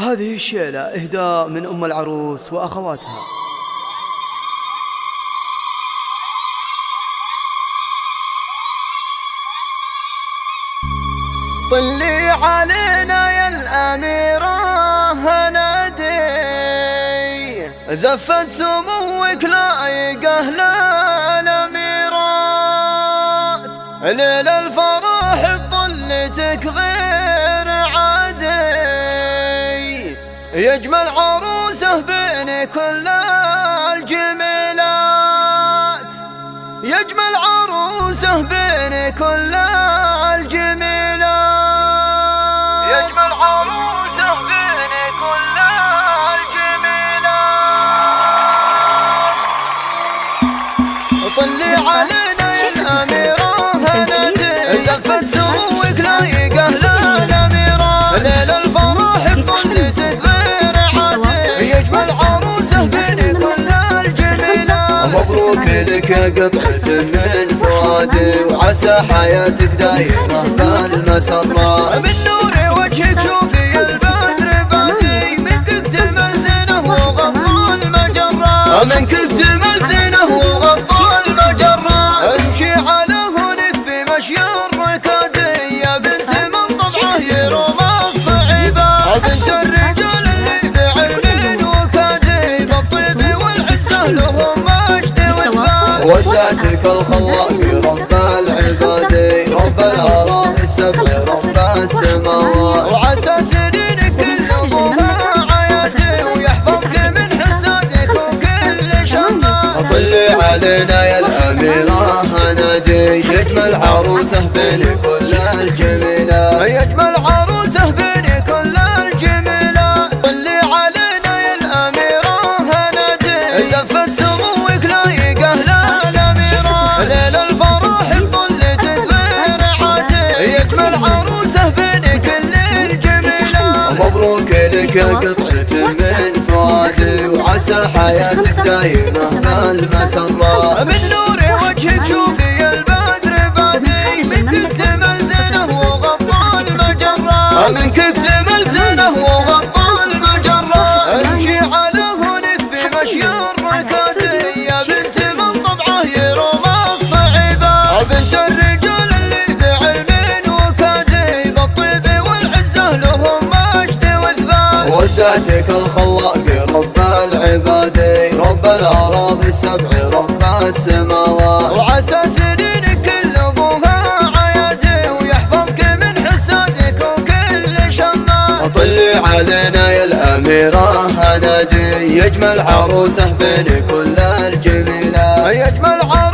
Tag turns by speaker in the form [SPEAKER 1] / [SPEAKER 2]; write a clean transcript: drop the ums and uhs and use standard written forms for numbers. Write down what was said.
[SPEAKER 1] هذه الشيلة إهداء من أم العروس وأخواتها.
[SPEAKER 2] طلي علينا يا الأميرة هنادي، زفت سموك لايقه للأميرات، ليل الفرح بطلتك غير عادي، يجمل عروسه بين كل الجميلات، يجمل عروسه بين كل الجميلات، يجمل عروسه بين كل الجميلات. طلي علينا يا الأميرة هنادي، زفت سموك لايقه للأميرة، ليل الفرح بطلتك غير عادي، يجمل عروسه بين كل الجميلات. مبروك لك يا قطعة من فؤادي، وعسى حياتك دايمة بالمسرات، من نور وجهك شوفي البدر بادي، منك اكتمل زينه وغطى المجرات، منك اكتمل زينه وغطى المجرات. امشي على هونك في مشي الركادي، يا بنت من طبعه يروم الصعيبات، بنت الرجال اللي بعلم وكادي، بالطيب والعزة لهم مجد واثبات. ودعتك الخلاق رب العباد، رب الأراضي السبع رب السماوات، وعسى سنينك كلها عياتي، ويحفظك من حسادك وكل شمات. طلي علينا يا الأميرة هنادي، يجمل عروسه بين كل الجميلات، يجمل عروسه بين كل الجميلات. طلي علينا يا الأميرة هنادي، زفت سموك لايقه للأميرة، ليل الفرح بطلتك غير عادي، يجمل عروسه بين كل الجميلات. مبروك لك يا قطعة من فؤادي، وعسى حياتك دايمة بالمسرات، من نور وجهك شوفي البدر بادي، منك اكتمل زينه وغطى المجرات، منك اكتمل زينه وغطى المجرات. امشي على هونك في مشي الركادي، يا بنت من طبعه يروم الصعيبات، بنت الرجال اللي بعلم وكادي، بالطيب والعزة لهم مجد واثبات. ودعتك الخلاق رب العباد، رب الأراضي السبع رب السماوات، وعسى سنينك كلها عيادي، ويحفظك من حسادك وكل شمات. طلي علينا يا الأميرة هنادي، يجمل عروسه بين كل الجميلات، يجمل عروسه